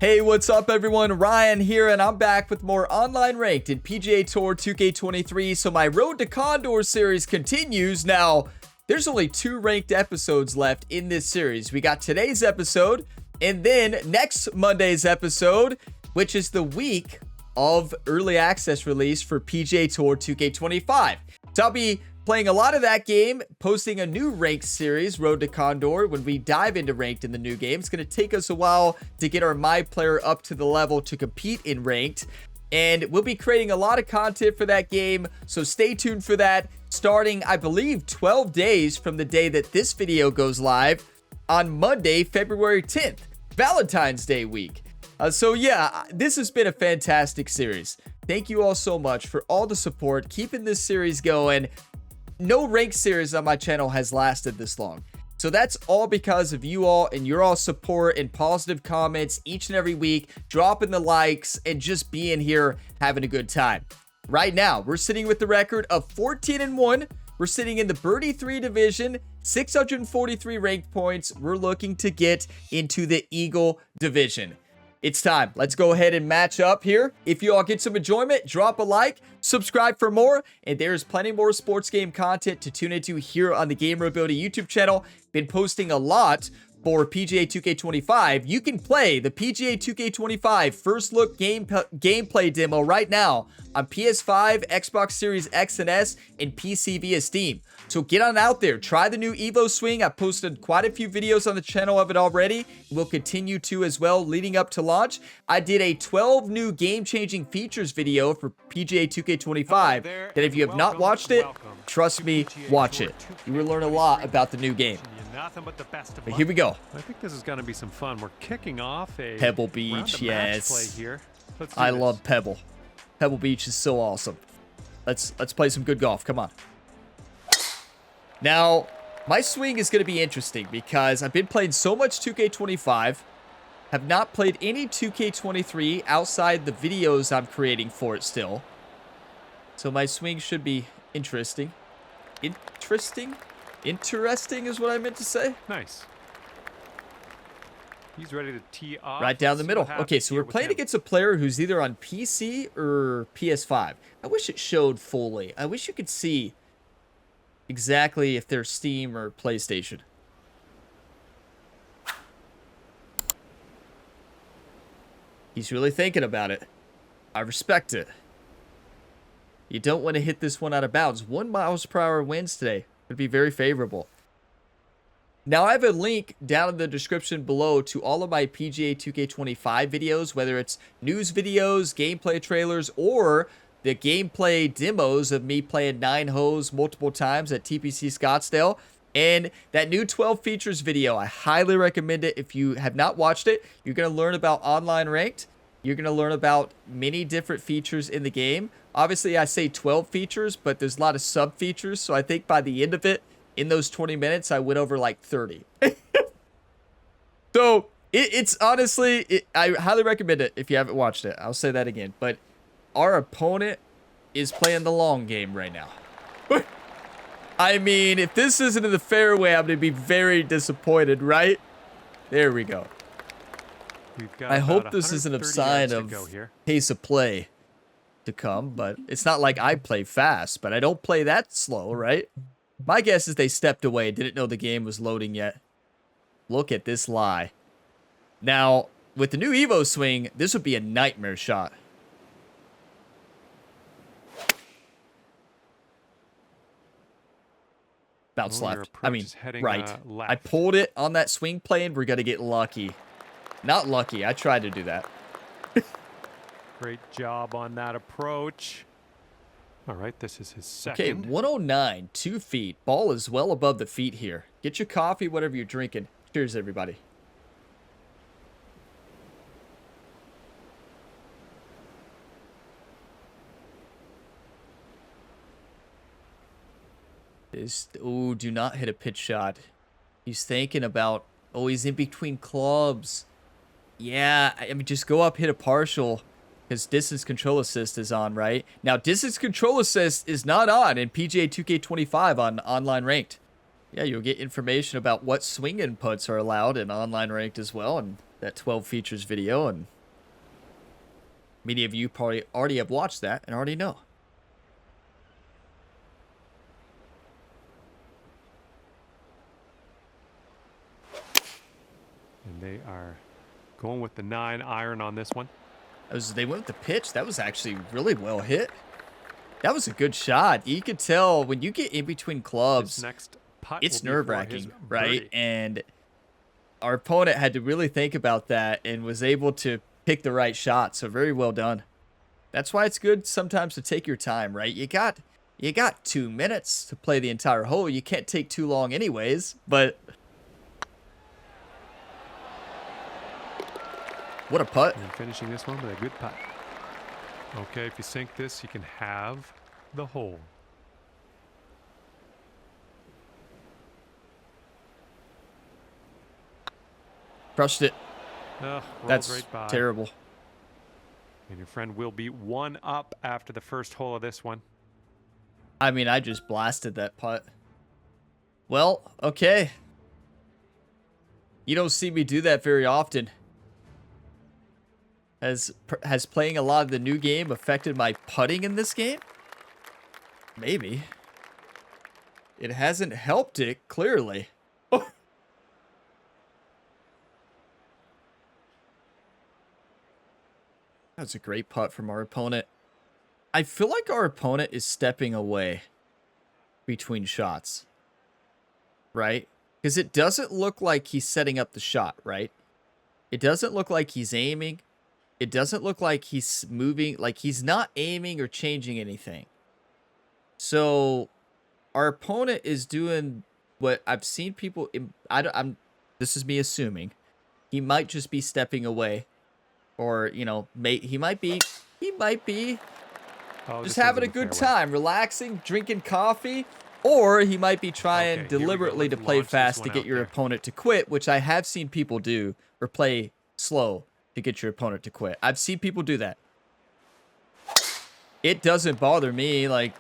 Hey, what's up everyone? Ryan here, and I'm back with more online ranked in PGA Tour 2K23. So my Road to Condor series continues. Now, there's only 2 ranked episodes left in this series. We got today's episode, and then next Monday's episode, which is the week of early access release for PGA Tour 2K25. So I'll be playing a lot of that game, posting a new ranked series, Road to Condor, when we dive into ranked in the new game. It's going to take us a while to get our My Player up to the level to compete in ranked, and we'll be creating a lot of content for that game, so stay tuned for that, starting, I believe, 12 days from the day that this video goes live on Monday, February 10th, Valentine's Day week. So yeah, this has been a fantastic series. Thank you all so much for all the support, keeping this series going. No ranked series on my channel has lasted this long. So that's all because of you all and your all support and positive comments each and every week, dropping the likes and just being here having a good time. Right now, we're sitting with the record of 14-1. We're sitting in the Birdie 3 division, 643 ranked points. We're looking to get into the Eagle division. It's time. Let's go ahead and match up here. If you all get some enjoyment, drop a like, subscribe for more, and there's plenty more sports game content to tune into here on the Gamer Ability YouTube channel. Been posting a lot for PGA 2K25. You can play the PGA 2K25 first look gameplay demo right now on PS5, Xbox Series X and S, and PC via Steam. So get on out there, try the new Evo swing. I posted quite a few videos on the channel of it already. We'll continue to as well leading up to launch. I did a 12 new game-changing features video for PGA 2K25 that if you have not watched it, trust me, watch it. You will learn a lot about the new game. But here we go. I think this is going to be some fun. We're kicking off a Pebble Beach, yes. I love Pebble. Pebble Beach is so awesome. Let's play some good golf. Come on. Now, my swing is going to be interesting because I've been playing so much 2K25, have not played any 2K23 outside the videos I'm creating for it still. So my swing should be interesting. Interesting is what I meant to say. Nice. He's ready to tee off. Right down the middle. Okay, so we're playing against a player who's either on PC or PS5. I wish it showed fully. I wish you could see exactly if they're Steam or PlayStation. He's really thinking about it. I respect it. You don't want to hit this one out of bounds. 1 miles per hour winds today would be very favorable. Now, I have a link down in the description below to all of my PGA 2K25 videos, whether it's news videos, gameplay trailers, or the gameplay demos of me playing 9 holes multiple times at TPC Scottsdale. And that new 12 features video, I highly recommend it. If you have not watched it, you're going to learn about online ranked. You're going to learn about many different features in the game. Obviously, I say 12 features, but there's a lot of sub features. So I think by the end of it, in those 20 minutes, I went over like 30. So it's honestly, I highly recommend it if you haven't watched it. I'll say that again. But our opponent is playing the long game right now. I mean, if this isn't in the fairway, I'm going to be very disappointed, right? There we go. I hope this isn't a sign of pace of play to come, but it's not like I play fast, but I don't play that slow, right? My guess is they stepped away, didn't know the game was loading yet. Look at this lie. Now, with the new Evo swing, this would be a nightmare shot. Bounce left. I mean, right. I pulled it on that swing plane. We're going to get lucky. Not lucky. I tried to do that. Great job on that approach. All right, this is his second. Okay, 109, 2 feet. Ball is well above the feet here. Get your coffee, whatever you're drinking. Cheers, everybody. Oh, do not hit a pitch shot. He's thinking about, oh, he's in between clubs. Yeah, I mean, just go up, hit a partial. Because distance control assist is on, right? Now, distance control assist is not on in PGA 2K25 on online ranked. Yeah, you'll get information about what swing inputs are allowed in online ranked as well. And that 12 features video, and many of you probably already have watched that and already know. And they are going with the 9-iron on this one. They went with the pitch. That was actually really well hit. That was a good shot. You could tell when you get in between clubs, it's nerve-wracking, right? And our opponent had to really think about that and was able to pick the right shot. So very well done. That's why it's good sometimes to take your time, right? You got 2 minutes to play the entire hole. You can't take too long anyways, but what a putt. And finishing this one with a good putt. Okay, if you sink this, you can have the hole. Crushed it. That's right by. Terrible. And your friend will be 1 up after the first hole of this one. I mean, I just blasted that putt. Well, okay. You don't see me do that very often. Has playing a lot of the new game affected my putting in this game? Maybe. It hasn't helped it, clearly. Oh. That's a great putt from our opponent. I feel like our opponent is stepping away between shots. Right? Because it doesn't look like he's setting up the shot, right? It doesn't look like he's aiming. It doesn't look like he's moving, like he's not aiming or changing anything. So our opponent is doing what I've seen people. This is me assuming he might just be stepping away, or he might be just having a good time, relaxing, drinking coffee, or he might be trying deliberately to play fast to get your opponent to quit, which I have seen people do, or play slow to get your opponent to quit. I've seen people do that. It doesn't bother me. Like,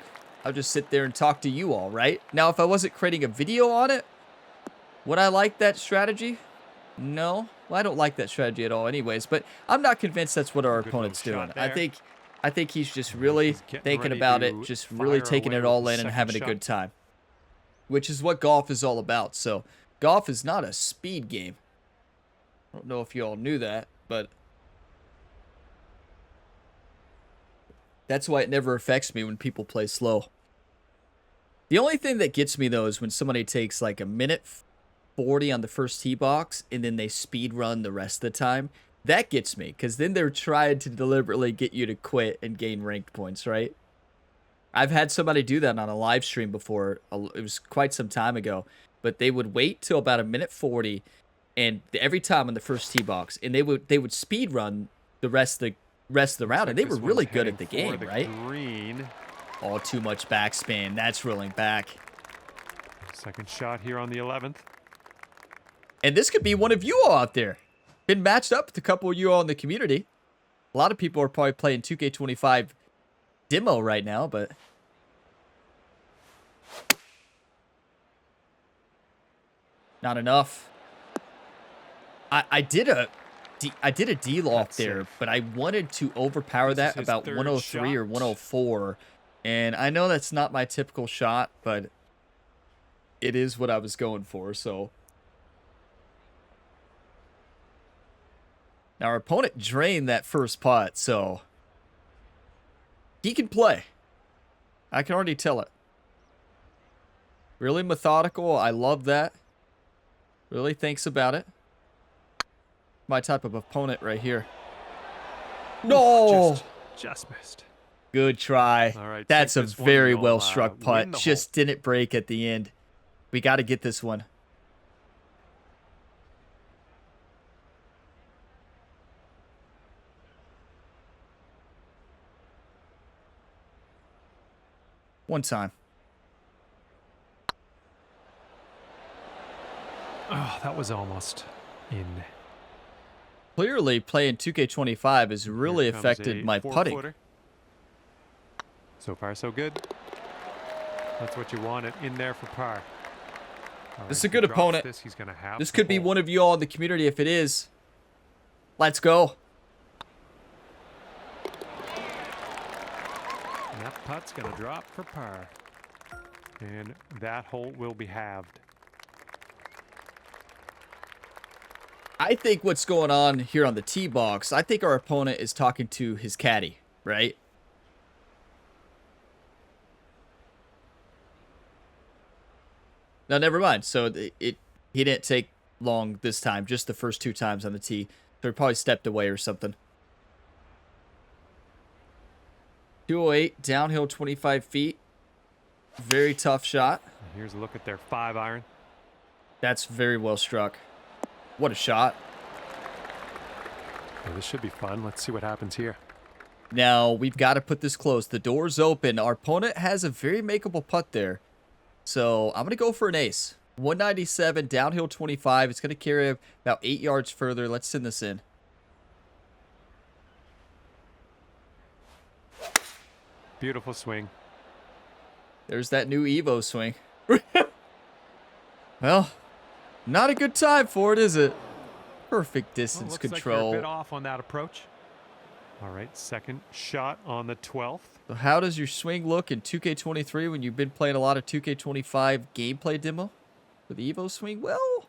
I'll just sit there and talk to you all, right? Now, if I wasn't creating a video on it, would I like that strategy? No. Well, I don't like that strategy at all anyways, but I'm not convinced that's what our opponent's doing. I think he's just really thinking about it, just really taking it all in and having a good time, which is what golf is all about. So golf is not a speed game. I don't know if you all knew that, but that's why it never affects me when people play slow. The only thing that gets me, though, is when somebody takes like a minute 40 on the first tee box and then they speed run the rest of the time. That gets me, because then they're trying to deliberately get you to quit and gain ranked points, right? I've had somebody do that on a live stream before. It was quite some time ago, but they would wait till about a minute 40 and every time on the first tee box, and they would speed run the rest of the round, and they were really good at the game, right? Green. Oh, too much backspin. That's rolling back. Second shot here on the 11th. And this could be one of you all out there. Been matched up with a couple of you all in the community. A lot of people are probably playing 2K25 demo right now, but not enough. I did a D-loft there, but I wanted to overpower that about 103 or 104. And I know that's not my typical shot, but it is what I was going for, so. Now, our opponent drained that first putt, so he can play. I can already tell it. Really methodical. I love that. Really thinks about it. My type of opponent right here. No! Just missed. Good try. All right, that's a very well struck putt. Just didn't break at the end. We got to get this one. One time. Oh, that was almost in. Clearly, playing 2K25 has really affected my putting. So far, so good. That's what you wanted in there for par. This is a good opponent. He's gonna have this could be one of you all in the community if it is. Let's go. And that putt's going to drop for par. And that hole will be halved. I think what's going on here on the tee box, I think our opponent is talking to his caddy, right? No, never mind. So he didn't take long this time, just the first 2 times on the tee. So he probably stepped away or something. 208, downhill 25 feet. Very tough shot. Here's a look at their 5-iron. That's very well struck. What a shot. Well, this should be fun. Let's see what happens here. Now, we've got to put this close. The door's open. Our opponent has a very makeable putt there. So, I'm going to go for an ace. 197, downhill 25. It's going to carry about 8 yards further. Let's send this in. Beautiful swing. There's that new Evo swing. Well, not a good time for it, is it? Perfect distance looks control. Like you're a bit off on that approach. All right, second shot on the 12th. So how does your swing look in 2K23 when you've been playing a lot of 2K25 gameplay demo for the Evo swing? Well,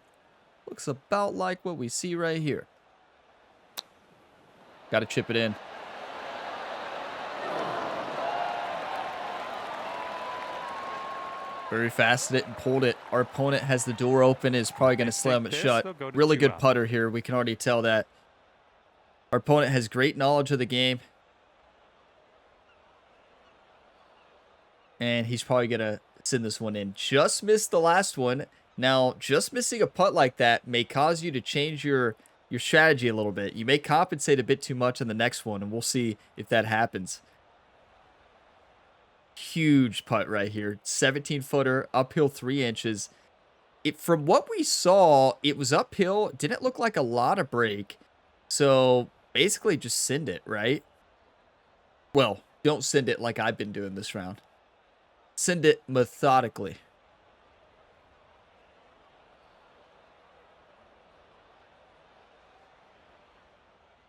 looks about like what we see right here. Got to chip it in. Very fast it and pulled it. Our opponent has the door open, is probably going to slam it shut. Really good putter here. We can already tell that. Our opponent has great knowledge of the game. And he's probably going to send this one in. Just missed the last one. Now, just missing a putt like that may cause you to change your strategy a little bit. You may compensate a bit too much on the next one, and we'll see if that happens. Huge putt right here. 17-footer, uphill 3 inches. From what we saw, it was uphill. Didn't look like a lot of break. So, basically just send it, right? Well, don't send it like I've been doing this round. Send it methodically.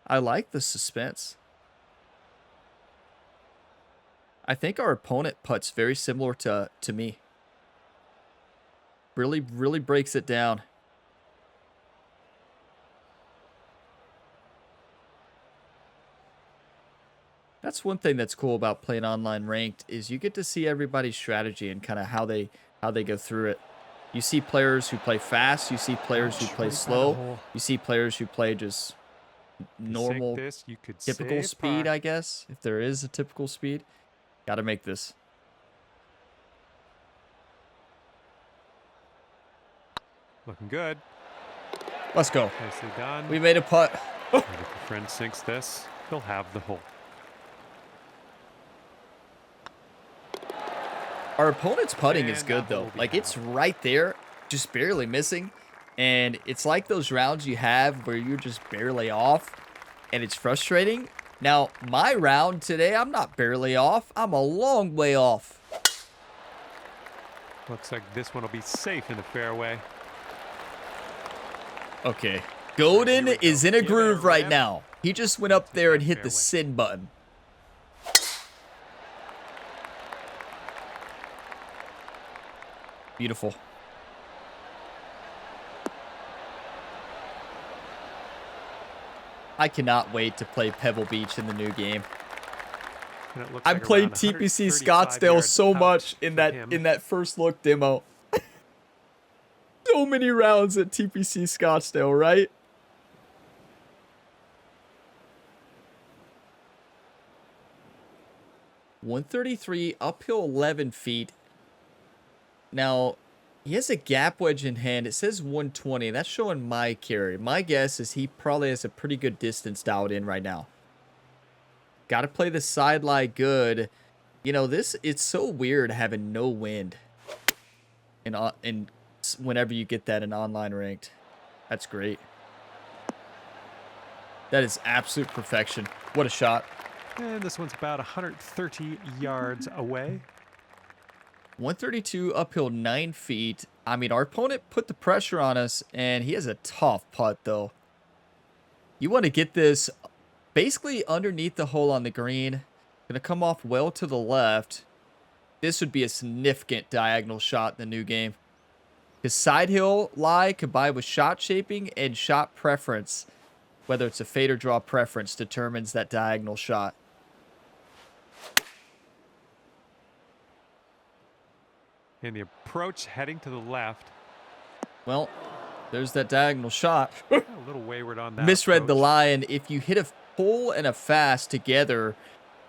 I like the suspense. I think our opponent putts very similar to me. Really breaks it down. That's one thing that's cool about playing online ranked is you get to see everybody's strategy and kind of how they go through it. You see players who play fast, you see players who play slow, you see players who play just normal, typical speed, I guess, if there is a typical speed. Got to make this. Looking good. Let's go. Nicely done. We made a putt. If your friend sinks this, he'll have the hole. Our opponent's putting is good, though. Like, it's right there, just barely missing. And it's like those rounds you have where you're just barely off, and it's frustrating. Now, my round today, I'm not barely off. I'm a long way off. Looks like this one will be safe in the fairway. Okay. Golden is in a groove right now. He just went up there and hit the send button. Beautiful. I cannot wait to play Pebble Beach in the new game. I played TPC Scottsdale so much in that first look demo. So many rounds at TPC Scottsdale, right? .133 uphill 11 feet. Now, he has a gap wedge in hand. It says 120. That's showing my carry. My guess is he probably has a pretty good distance dialed in right now. Got to play the side lie good. You know, it's so weird having no wind. And whenever you get that in online ranked. That's great. That is absolute perfection. What a shot. And this one's about 130 yards away. 132 uphill 9 feet. I mean, our opponent put the pressure on us, and he has a tough putt, though. You want to get this basically underneath the hole on the green. Going to come off well to the left. This would be a significant diagonal shot in the new game. His side hill lie combined with shot shaping and shot preference, whether it's a fade or draw preference, determines that diagonal shot. And the approach heading to the left. Well, there's that diagonal shot. A little wayward on that. Misread approach. the lie, and if you hit a pull and a fast together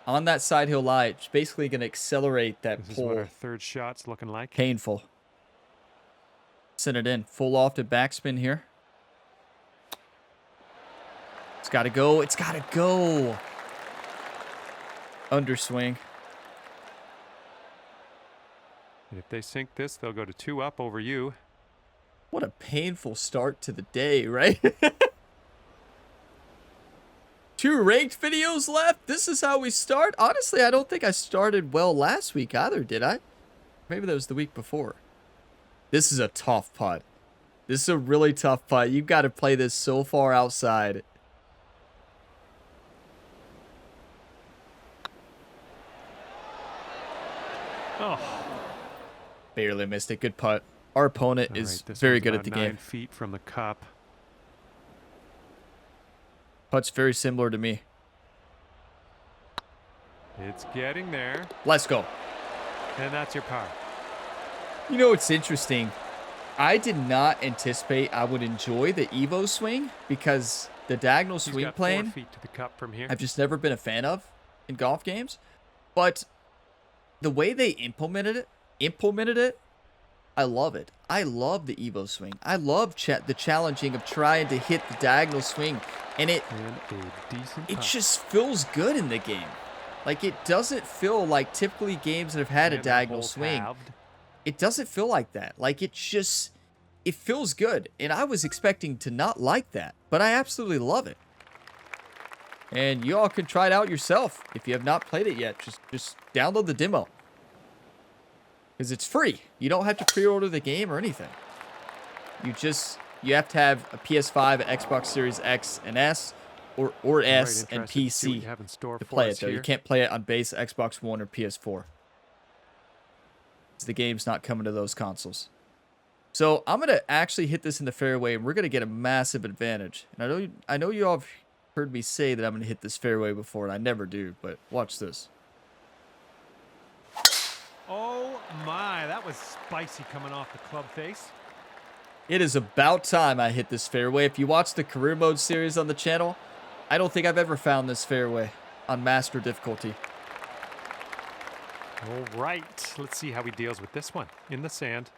on that side hill lie, it's basically going to accelerate that This pull. is what our third shot's looking like. Painful. Send it in. Full lofted backspin here. It's got to go. It's got to go. Underswing. And if they sink this, they'll go to 2 up over you. What a painful start to the day, right? 2 ranked videos left. This is how we start. Honestly, I don't think I started well last week either, did I? Maybe that was the week before. This is a tough putt. This is a really tough putt. You've got to play this so far outside. Oh. Barely missed it. Good putt. Our opponent is very good at the game. 9 feet from the cup. Putt's very similar to me. It's getting there. Let's go. And that's your par. You know what's interesting? I did not anticipate I would enjoy the Evo swing because the diagonal He's swing got 4 plane feet to the cup from here. I've just never been a fan of in golf games. But the way they implemented it, I love it. I love the Evo swing. I love the challenging of trying to hit the diagonal swing. And it just feels good in the game. Like, it doesn't feel like typically games that have had a diagonal swing. It doesn't feel like that. Like, it feels good. And I was expecting to not like that. But I absolutely love it. And you all can try it out yourself. If you have not played it yet, just download the demo. Because it's free. You don't have to pre-order the game or anything. You have to have a PS5, Xbox Series X and S, or S and PC to play it, though. You can't play it on base Xbox One or PS4. The game's not coming to those consoles. So I'm going to actually hit this in the fairway, and we're going to get a massive advantage. And I know you all have heard me say that I'm going to hit this fairway before, and I never do, but watch this. Oh my, that was spicy coming off the club face. It is about time I hit this fairway. If you watch the career mode series on the channel, I don't think I've ever found this fairway on master difficulty. All right, let's see how he deals with this one in the sand.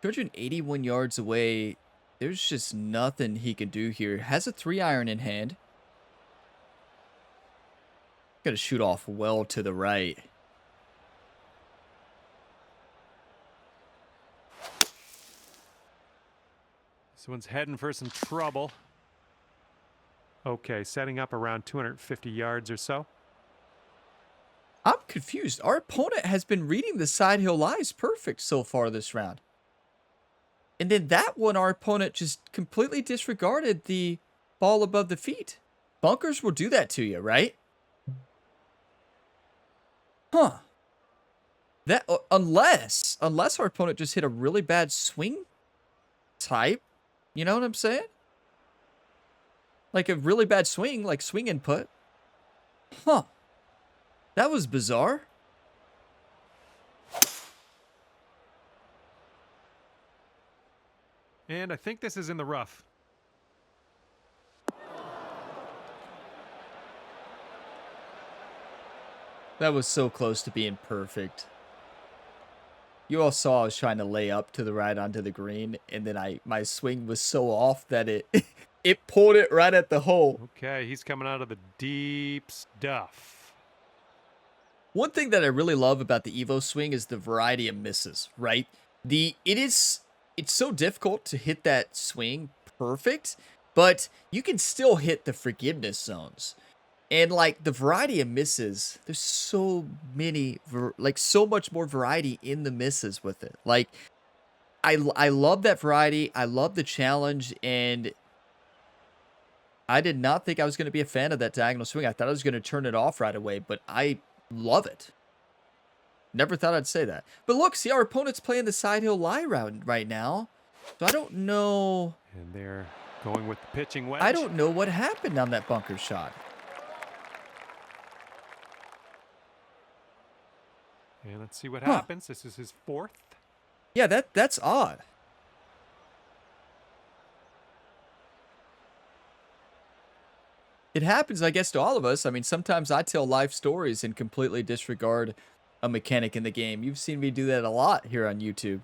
281 yards away. There's just nothing he can do here. Has a 3-iron in hand. Got to shoot off well to the right. This one's heading for some trouble. Okay, setting up around 250 yards or so. I'm confused. Our opponent has been reading the side hill lies perfect so far this round. And then that one, our opponent just completely disregarded the ball above the feet. Bunkers will do that to you, right? Huh. That unless our opponent just hit a really bad swing type. You know what I'm saying? Like a really bad swing, like swing input. Huh. That was bizarre. And I think this is in the rough. That was so close to being perfect. You all saw I was trying to lay up to the right onto the green, and then my swing was so off that it it pulled it right at the hole. Okay, he's coming out of the deep stuff. One thing that I really love about the Evo swing is the variety of misses, right? It's so difficult to hit that swing perfect, but you can still hit the forgiveness zones. And like the variety of misses, there's so many, like so much more variety in the misses with it. Like I love that variety. I love the challenge, and I did not think I was going to be a fan of that diagonal swing. I thought I was going to turn it off right away, but I love it. Never thought I'd say that. But look, see, our opponent's playing the side hill lie route right now. So I don't know. And they're going with the pitching wedge. I don't know what happened on that bunker shot. And let's see what happens. This is his 4th. Yeah, that's odd. It happens, I guess, to all of us. I mean, sometimes I tell life stories and completely disregard a mechanic in the game. You've seen me do that a lot here on YouTube.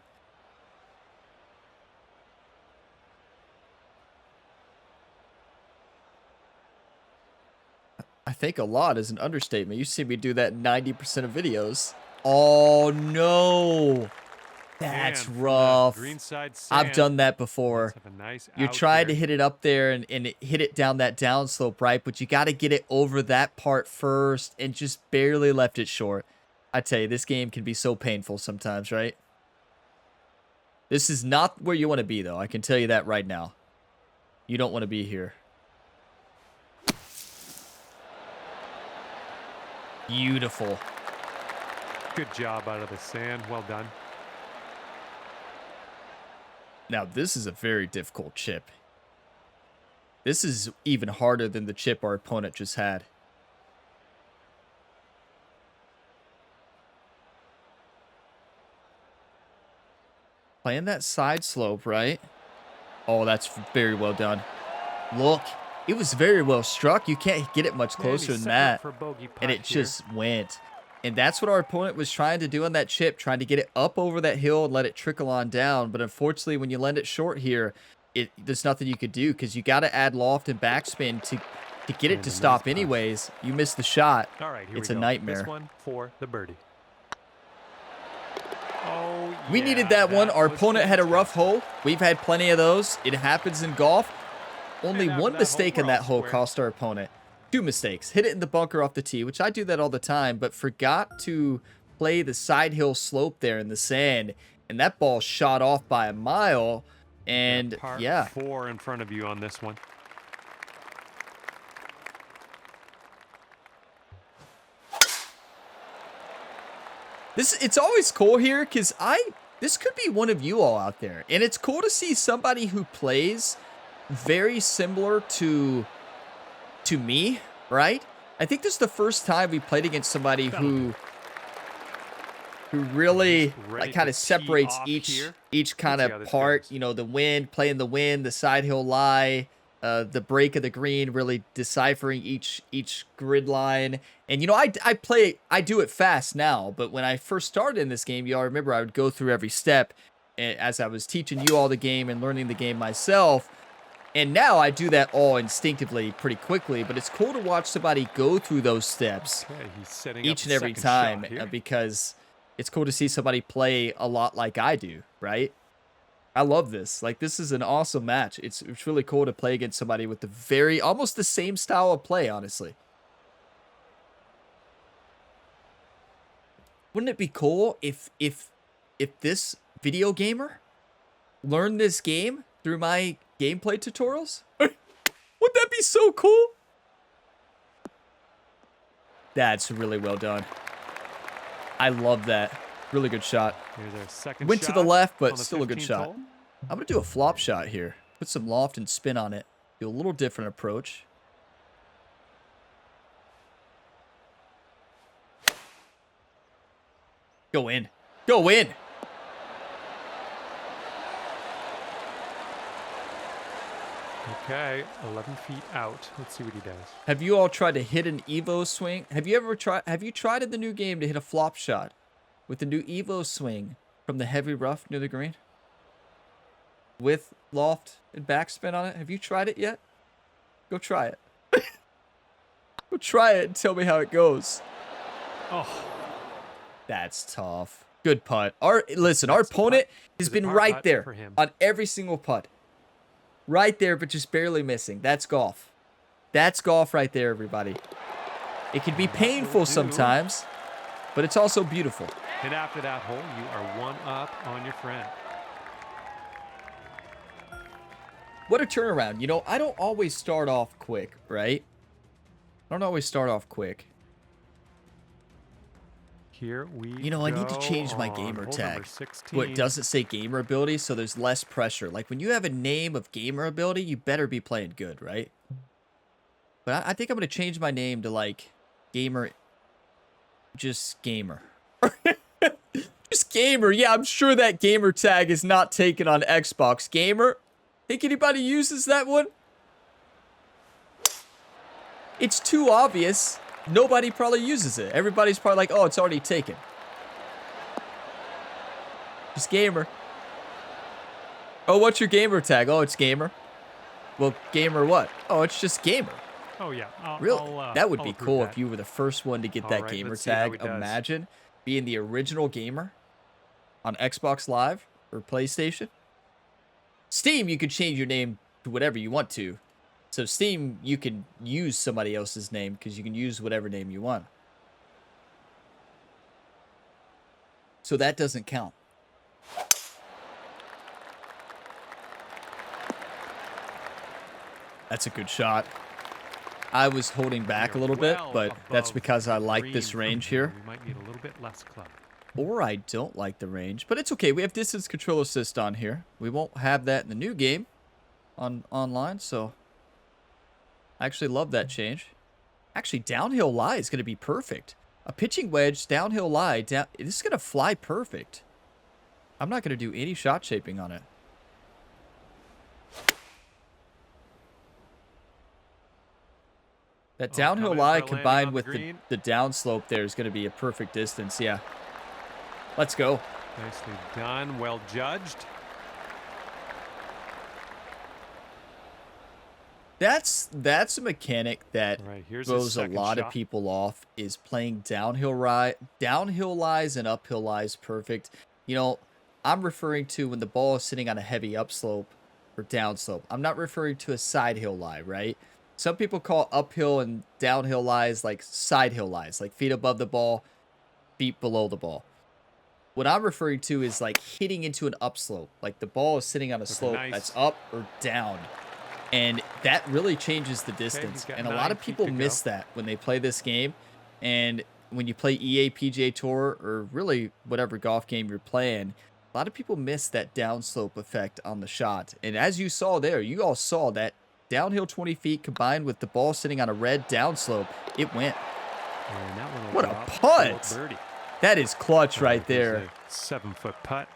I think a lot is an understatement. You see me do that in 90% of videos. Oh, no. That's rough. I've done that before. You're trying to hit it up there and hit it down that downslope, right? But you got to get it over that part first and just barely left it short. I tell you, this game can be so painful sometimes, right? This is not where you want to be, though. I can tell you that right now. You don't want to be here. Beautiful. Good job out of the sand. Well done. Now, this is a very difficult chip. This is even harder than the chip our opponent just had. Playing that side slope, right? Oh, that's very well done. Look, it was very well struck. You can't get it much closer than that. And it just went. And that's what our opponent was trying to do on that chip, trying to get it up over that hill and let it trickle on down. But unfortunately, when you land it short here, there's nothing you could do because you got to add loft and backspin to get it to stop anyways. You miss the shot. All right, it's a nightmare. This one for the birdie. Oh, yeah, we needed that one. Our opponent had a rough hole. We've had plenty of those. It happens in golf. Only one mistake in that hole cost our opponent. 2 mistakes. Hit it in the bunker off the tee, which I do that all the time, but forgot to play the side hill slope there in the sand, and that ball shot off by a mile. And yeah, 4 in front of you on this one. It's always cool here because this could be one of you all out there, and it's cool to see somebody who plays very similar to me, right? I think this is the first time we played against somebody who really like kind of separates each kind of part. You know, the wind, playing the wind, the side hill lie, the break of the green, really deciphering each grid line. And you know, I do it fast now, but when I first started in this game, you all remember I would go through every step as I was teaching you all the game and learning the game myself. And now I do that all instinctively pretty quickly, but it's cool to watch somebody go through those steps each and every time because it's cool to see somebody play a lot like I do, right? I love this. Like, this is an awesome match. It's really cool to play against somebody with almost the same style of play, honestly. Wouldn't it be cool if this video gamer learned this game through my gameplay tutorials? Would that be so cool? That's really well done. I love that. Really good shot. Here's our second Went shot to the left, but the still a good 15th shot. hole. I'm going to do a flop shot here. Put some loft and spin on it. Do a little different approach. Go in. Go in. Okay, 11 feet out. Let's see what he does. Have you all tried to hit an Evo swing? Have you tried in the new game to hit a flop shot with the new Evo swing from the heavy rough near the green? With loft and backspin on it? Have you tried it yet? Go try it. Go try it and tell me how it goes. Oh. That's tough. Good putt. Our opponent has been right there on every single putt. Right there, but just barely missing. That's golf. That's golf right there, everybody. It can be painful sometimes, but it's also beautiful. And after that hole, you are 1 up on your friend. What a turnaround. You know, I don't always start off quick, right? I don't always start off quick. Here we You know, I need to change my gamer tag. What doesn't say gamer ability, so there's less pressure. Like, when you have a name of gamer ability, you better be playing good, right? But I think I'm going to change my name to, like, gamer. Just gamer. Just gamer. Yeah, I'm sure that gamer tag is not taken on Xbox. Gamer? Think anybody uses that one? It's too obvious. Nobody probably uses it. Everybody's probably like, oh, it's already taken. Just gamer. Oh, what's your gamer tag? Oh, it's gamer. Well, gamer what? Oh, it's just gamer. Oh, yeah. Really? That would be cool if you were the first one to get that right, gamer tag. Imagine being the original gamer on Xbox Live or PlayStation. Steam, you could change your name to whatever you want to. So Steam, you can use somebody else's name because you can use whatever name you want. So that doesn't count. That's a good shot. I was holding back a little bit, but that's because I like this range here. We might need a little bit less club. Or I don't like the range, but it's okay. We have distance control assist on here. We won't have that in the new game online, so I actually love that change. Actually, downhill lie is going to be perfect. A pitching wedge, downhill lie, this is going to fly perfect. I'm not going to do any shot shaping on it. That downhill lie combined with the downslope there is going to be a perfect distance. Yeah. Let's go. Nicely done. Well judged. That's a mechanic that throws a lot of people off, is playing downhill lies and uphill lies perfect. You know, I'm referring to when the ball is sitting on a heavy upslope or downslope. I'm not referring to a side hill lie, right? Some people call uphill and downhill lies like side hill lies, like feet above the ball, feet below the ball. What I'm referring to is like hitting into an upslope, like the ball is sitting on a slope that's up or down. And that really changes the distance. And a lot of people miss that when they play this game. And when you play EA PGA Tour or really whatever golf game you're playing, a lot of people miss that downslope effect on the shot. And as you saw there, you all saw that downhill 20 feet combined with the ball sitting on a red downslope. It went. What a putt. That is clutch right there. 7-foot putt.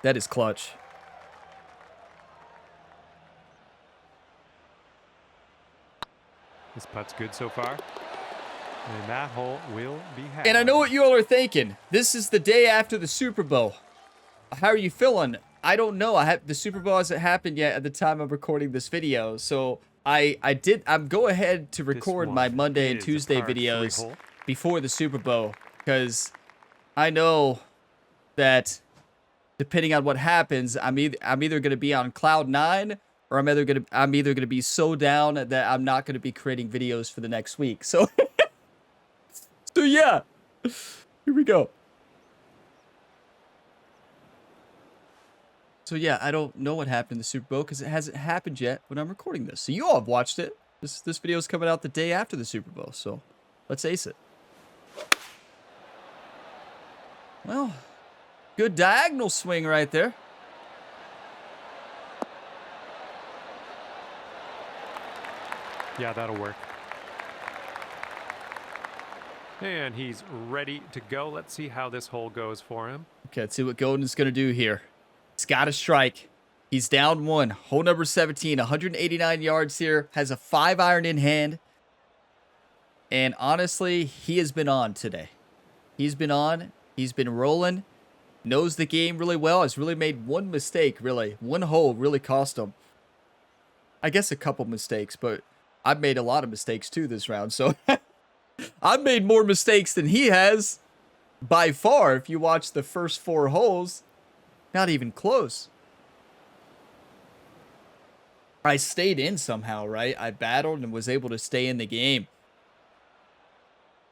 That is clutch. This putt's good so far. And that hole will be had. And I know what you all are thinking. This is the day after the Super Bowl. How are you feeling? I don't know. The Super Bowl hasn't happened yet at the time of recording this video. So I'm go ahead to record my Monday and Tuesday videos before the Super Bowl, because I know that depending on what happens, I'm either going to be on cloud 9, or I'm either gonna be so down that I'm not gonna be creating videos for the next week. So, so yeah, here we go. So yeah, I don't know what happened in the Super Bowl because it hasn't happened yet when I'm recording this. So you all have watched it. This video is coming out the day after the Super Bowl. So let's ace it. Well, good diagonal swing right there. Yeah, that'll work. And he's ready to go. Let's see how this hole goes for him. Okay, let's see what Golden's going to do here. He's got to strike. He's down 1. Hole number 17, 189 yards here. Has a 5-iron in hand. And honestly, he has been on today. He's been on. He's been rolling. Knows the game really well. Has really made one mistake, really. One hole really cost him. I guess a couple mistakes, but I've made a lot of mistakes too this round, so I've made more mistakes than he has by far. If you watch the first 4 holes, not even close. I stayed in somehow, right? I battled and was able to stay in the game.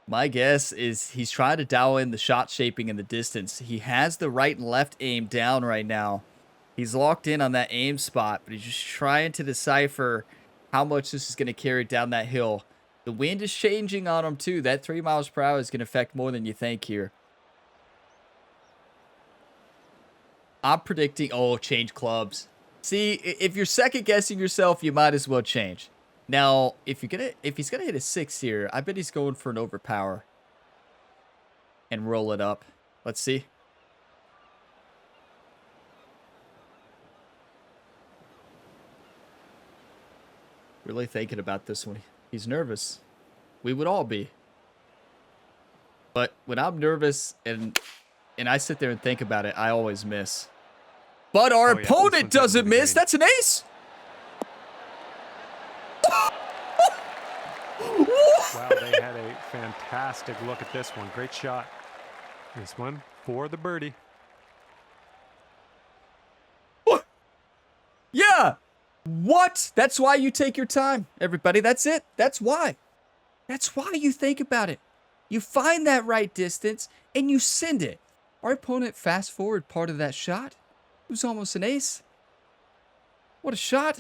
My guess is he's trying to dial in the shot shaping and the distance. He has the right and left aim down right now. He's locked in on that aim spot, but he's just trying to decipher how much this is going to carry down that hill. The wind is changing on him, too. That 3 miles per hour is going to affect more than you think here. I'm predicting, oh, change clubs. See, if you're second-guessing yourself, you might as well change. Now, if he's going to hit a 6 here, I bet he's going for an overpower. And roll it up. Let's see. Really thinking about this one. He's nervous. We would all be. But when I'm nervous and I sit there and think about it, I always miss. But our opponent doesn't miss. That's an ace. Wow, they had a fantastic look at this one. Great shot. This one for the birdie. Yeah. What? That's why you take your time, everybody. That's it. That's why. That's why you think about it. You find that right distance and you send it. Our opponent fast forward part of that shot. It was almost an ace. What a shot.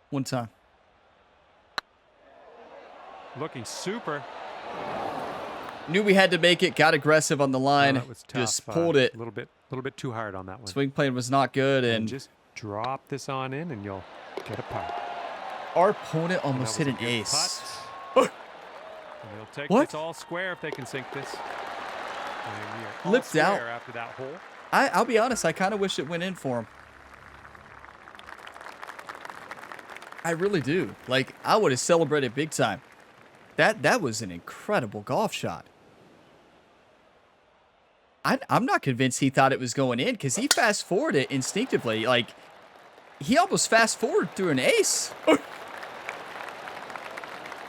One time. Looking super. Knew we had to make it. Got aggressive on the line. That was tough. Just pulled it. A little bit too hard on that one. Swing plane was not good, and just drop this on in, and you'll get a putt. Our opponent almost hit an ace. And they'll take What? this all square if they can sink this. And Lipped out. after that hole. I'll be honest. I kind of wish it went in for him. I really do. Like, I would have celebrated big time. That was an incredible golf shot. I'm not convinced he thought it was going in because he fast forwarded it instinctively. Like, he almost fast forward through an ace.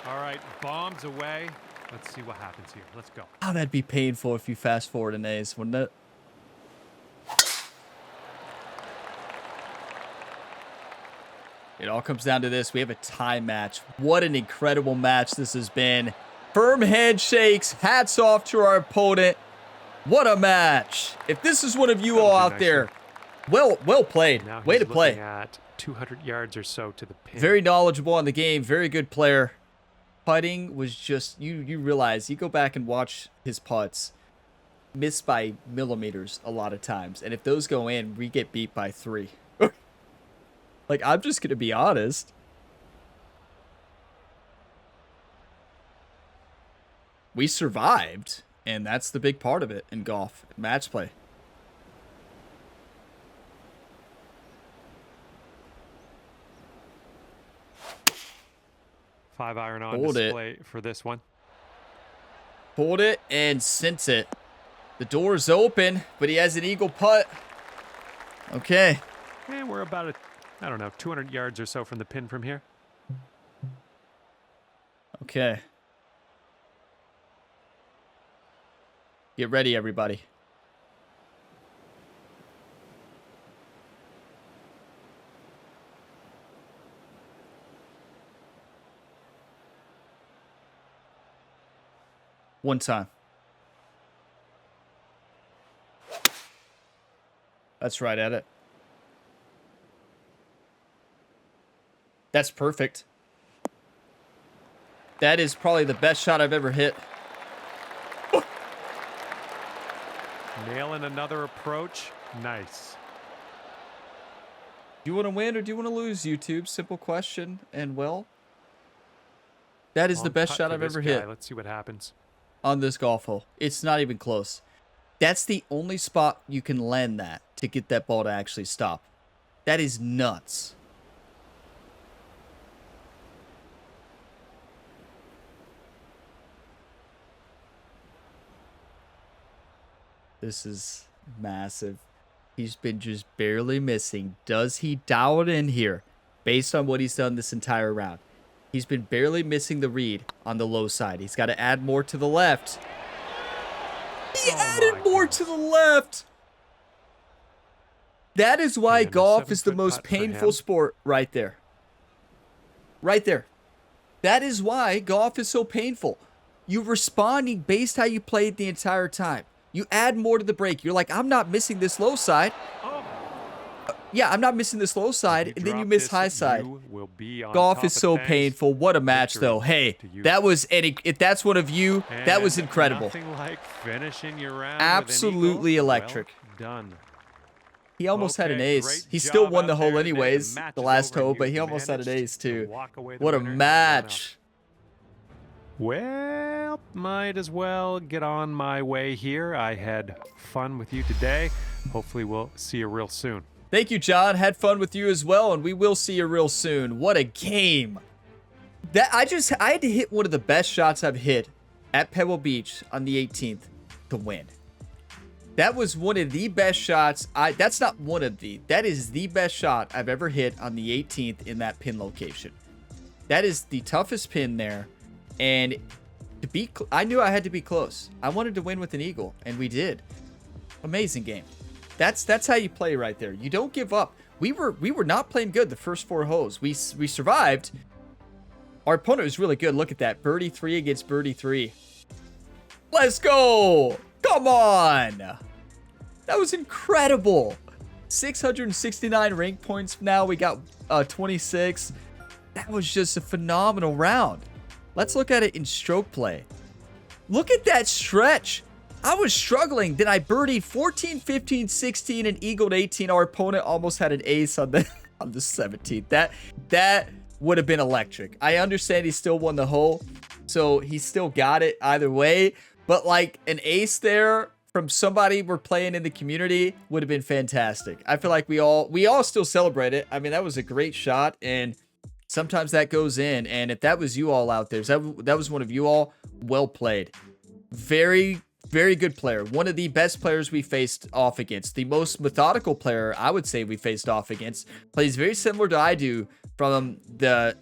All right, bombs away. Let's see what happens here. Let's go. Oh, that'd be painful if you fast forward an ace, wouldn't it? It all comes down to this. We have a tie match. What an incredible match this has been. Firm handshakes. Hats off to our opponent. What a match. If this is one of you all out there, well played. Now Way to play. Looking at 200 yards or so to the pin. Very knowledgeable on the game. Very good player. Putting was just, you realize, you go back and watch his putts. Missed by millimeters a lot of times. And if those go in, we get beat by 3. Like, I'm just going to be honest. We survived, and that's the big part of it in golf, match play. Five iron on Hold display for this one. Pulled it and sent it. The door's open, but he has an eagle putt. Okay. And we're about I don't know, 200 yards or so from the pin from here. Okay. Get ready, everybody. One time. That's right at it. That's perfect. That is probably the best shot I've ever hit. Nailing another approach. Nice. Do you want to win or do you want to lose, YouTube? Simple question. And, well, that is the best shot I've ever hit. Let's see what happens. On this golf hole. It's not even close. That's the only spot you can land that to get that ball to actually stop. That is nuts. This is massive. He's been just barely missing. Does he dial it in here based on what he's done this entire round? He's been barely missing the read on the low side. He's got to add more to the left. He added more to the left. That is why golf is the most painful sport right there. Right there. That is why golf is so painful. You're responding based how you played the entire time. You add more to the break. You're like, I'm not missing this low side. Yeah, I'm not missing this low side, and then you miss high side. Golf is so painful. What a match, though. Hey, that was if that's one of you, that was incredible. Absolutely electric. He almost had an ace. He still won the hole anyways, the last hole, but he almost had an ace too. What a match. Well, might as well get on my way here. I had fun with you today. Hopefully we'll see you real soon. Thank you, John. Had fun with you as well, and we will see you real soon. What a game. I had to hit one of the best shots I've hit at Pebble Beach on the 18th to win. That was one of the best shots. That's not one of the. That is the best shot I've ever hit on the 18th in that pin location. That is the toughest pin there. And I knew I had to be close. I wanted to win with an eagle, and we did. Amazing game. That's how you play right there. You don't give up. We were not playing good the first 4 holes. We survived. Our opponent was really good. Look at that. Birdie 3 against birdie 3. Let's go. Come on. That was incredible. 669 rank points now. We got 26. That was just a phenomenal round. Let's look at it in stroke play. Look at that stretch. I was struggling. Then I birdied 14, 15, 16, and eagled 18. Our opponent almost had an ace on the 17th. That would have been electric. I understand he still won the hole, so he still got it either way. But like an ace there from somebody we're playing in the community would have been fantastic. I feel like we all still celebrate it. I mean, that was a great shot, and sometimes that goes in. And if that was you all out there, that was one of you all, well played. Very, very good player. One of the best players we faced off against. The most methodical player I would say we faced off against. Plays very similar to I do from the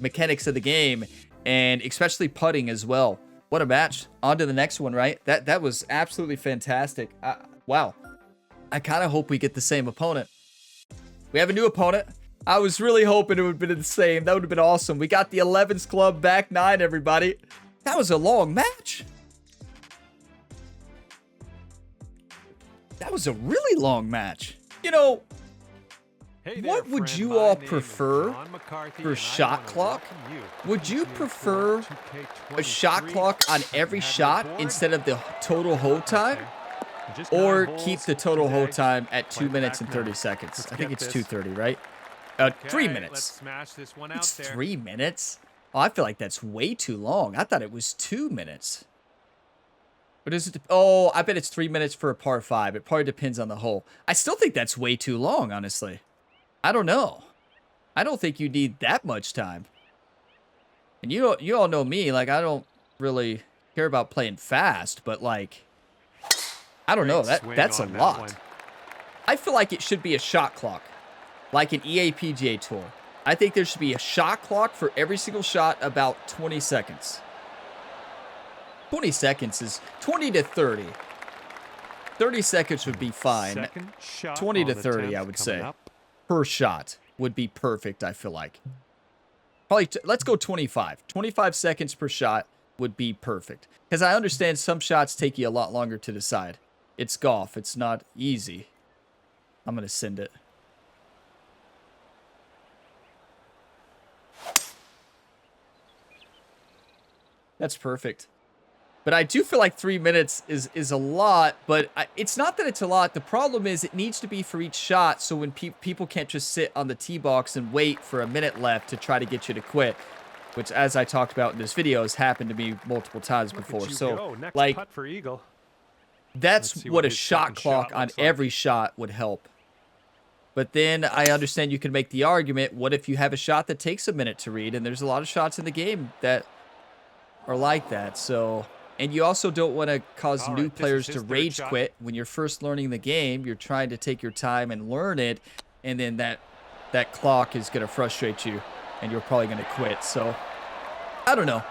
mechanics of the game, and especially putting as well. What a match. On to the next one, right? That was absolutely fantastic. Wow. I kind of hope we get the same opponent. We have a new opponent. I was really hoping it would have been the same. That would have been awesome. We got the 11s club back 9, everybody. That was a long match. That was a really long match. You know, what would you all prefer for shot clock? Would you prefer a shot clock on every shot instead of the total hole time? Or keep the total hole time at 2 minutes and 30 seconds? I think it's 2:30, right? 3 minutes. It's 3 minutes? Oh, I feel like that's way too long. I thought it was 2 minutes. What is it? Oh, I bet it's 3 minutes for a par 5. It probably depends on the hole. I still think that's way too long, honestly. I don't know. I don't think you need that much time. And you all know me. Like, I don't really care about playing fast, but like, I don't know. That's a lot. I feel like it should be a shot clock, like an EA PGA Tour. I think there should be a shot clock for every single shot about 20 seconds. 20 seconds is 20 to 30. 30 seconds would be fine. 20 to 30, I would say. Per shot would be perfect, I feel like. Probably, let's go 25. 25 seconds per shot would be perfect. Because I understand some shots take you a lot longer to decide. It's golf. It's not easy. I'm going to send it. That's perfect. But I do feel like 3 minutes is a lot, but it's not that it's a lot. The problem is it needs to be for each shot, so when people can't just sit on the tee box and wait for a minute left to try to get you to quit, which, as I talked about in this video, has happened to me multiple times before. So, like, that's what a shot clock on every shot would help. But then I understand you can make the argument, what if you have a shot that takes a minute to read? And there's a lot of shots in the game that are like that, so... And you also don't want to cause new players to rage quit. When you're first learning the game, you're trying to take your time and learn it, and then that clock is going to frustrate you, and you're probably going to quit. So, I don't know.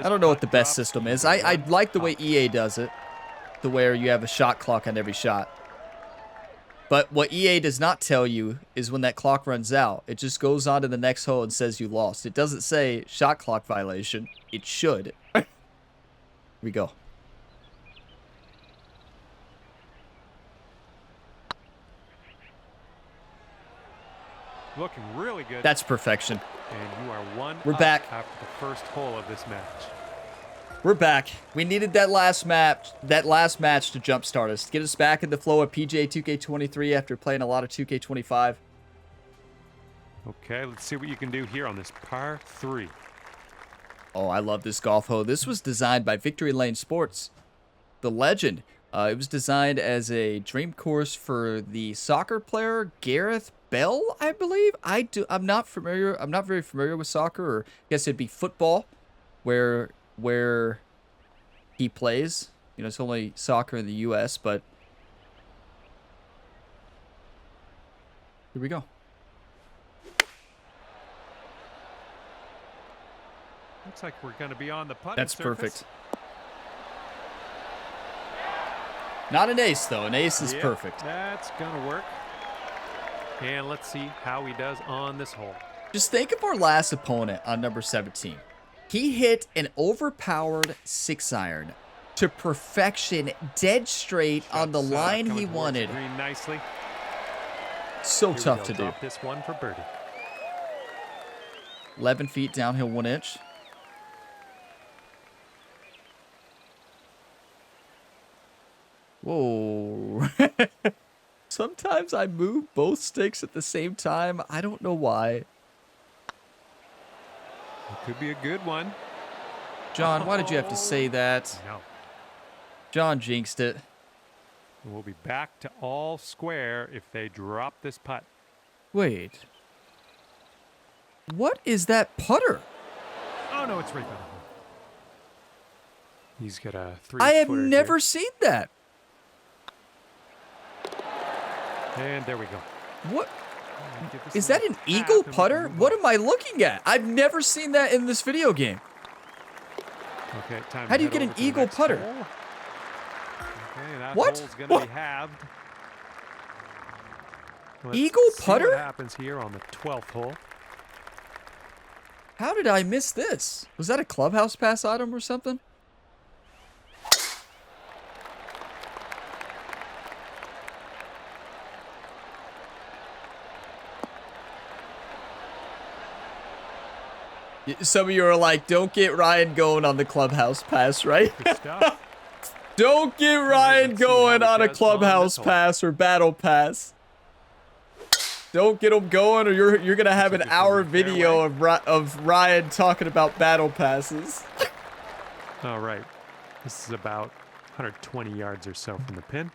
I don't know what the best system is. I like the way EA does it, to where you have a shot clock on every shot. But what EA does not tell you is when that clock runs out, it just goes on to the next hole and says you lost. It doesn't say shot clock violation. It should. Here we go. Looking really good. That's perfection. And you are one We're up back. after the first hole of this match. We're back. We needed that last match to jumpstart us, to get us back in the flow of PGA 2K23 after playing a lot of 2K25. Okay, let's see what you can do here on this par 3. Oh, I love this golf hole. This was designed by Victory Lane Sports, the legend. It was designed as a dream course for the soccer player Gareth Bell, I believe. I'm not familiar. I'm not very familiar with soccer, or I guess it'd be football, where he plays. You know, it's only soccer in the U.S., but here we go. Looks like we're going to be on the putting That's surface. perfect. Not an ace, though. An ace is perfect. That's going to work. And let's see how he does on this hole. Just think of our last opponent on number 17. He hit an overpowered 6-iron to perfection, dead straight on the line he wanted. Green nicely. So tough to do. Drop this one for birdie. 11 feet downhill 1 inch. Whoa. Sometimes I move both sticks at the same time. I don't know why. It could be a good one. John, why did you have to say that? No. John jinxed it. And we'll be back to all square if they drop this putt. Wait. What is that putter? Oh, no, it's right behind him. He's got a 3-footer I have here. never seen that. And there we go. What? Give this Is a that little an tap eagle and we can putter? move What on. am I looking at? I've never seen that in this video game. Okay, time How to do you head get an over to the eagle next putter? hole. Okay, that What? hole's going to What? be halved. Let's Eagle see putter? what happens here on the 12th hole. How did I miss this? Was that a clubhouse pass item or something? Some of you are like, don't get Ryan going on the clubhouse pass, right? Good stuff. Don't get Ryan let's see how going he on a does on clubhouse this hole. pass or battle pass. Don't get him going, or you're gonna have an Took it hour from the video of Ryan talking about battle passes. All right. This is about 120 yards or so from the pin.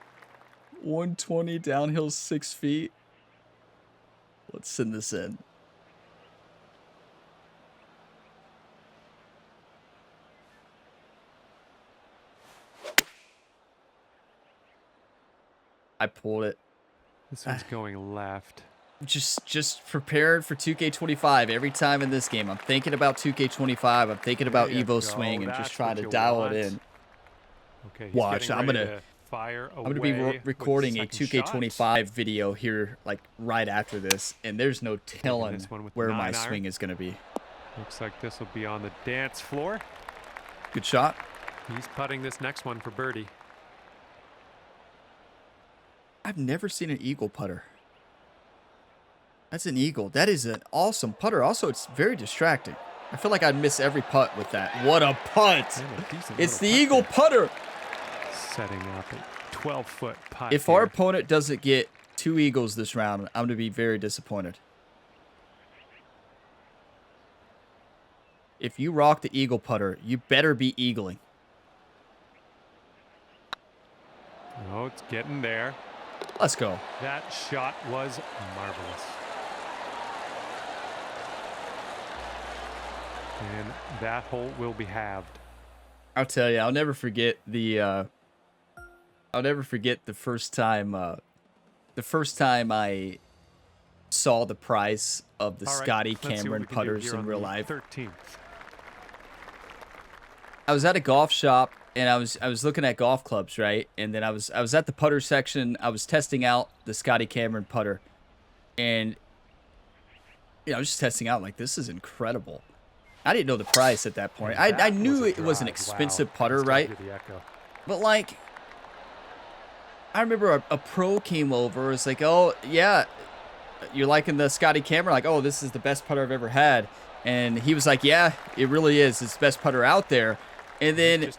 120 downhill 6 feet. Let's send this in. I pulled it. This one's going left. Just prepared for 2K25 every time in this game. I'm thinking about 2K25. I'm thinking about There you Evo go. Swing and That's just trying what to you dial want. it in. Okay, he's Watch, getting I'm ready gonna- to fire I'm gonna away be with recording the a second 2K25 video here, like right after this, and there's no telling this one with where the my 9-iron. swing is gonna be. shot. Looks like this will be on the dance floor. Good shot. He's putting this next one for birdie. I've never seen an eagle putter. That's an eagle. That is an awesome putter. Also, it's very distracting. I feel like I'd miss every putt with that. What a putt! And a decent It's the little putt eagle there. putter. Setting up a 12-foot putt. If our here. opponent doesn't get 2 eagles this round, I'm gonna be very disappointed. If you rock the eagle putter, you better be eagling. Oh, it's getting there. Let's go. That shot was marvelous. And that hole will be halved. I'll tell you, I'll never forget the first time I saw the price of the All right, Scotty let's see what Cameron we can do putters here in on real the life. 13th. I was at a golf shop and I was looking at golf clubs, right? And then I was at the putter section. I was testing out the Scotty Cameron putter, and I was just testing out like, this is incredible. I didn't know the price at that point. I knew it was an expensive putter, right? But like, I remember a pro came over. It's like, oh yeah, you're liking the Scotty Cameron? Like, oh, this is the best putter I've ever had. And he was like, yeah, it really is. It's the best putter out there. And then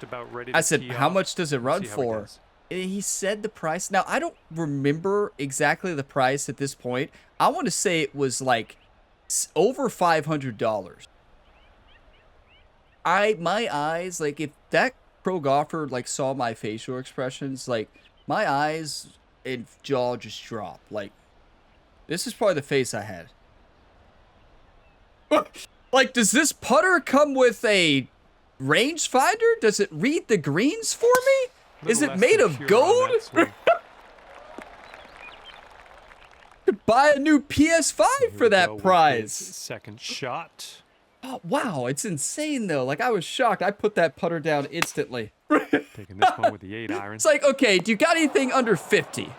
I said, how much does it run for? And he said the price. Now, I don't remember exactly the price at this point. I want to say it was like over $500. My eyes, like, if that pro golfer like saw my facial expressions, like my eyes and jaw just dropped. Like, this is probably the face I had. Like, does this putter come with a rangefinder? Does it read the greens for me? Is it made of gold? Could buy a new PS5 for that prize. Second shot. Oh, wow, it's insane though. Like, I was shocked. I put that putter down instantly. Taking this one with the 8-iron. It's like, okay, do you got anything under 50?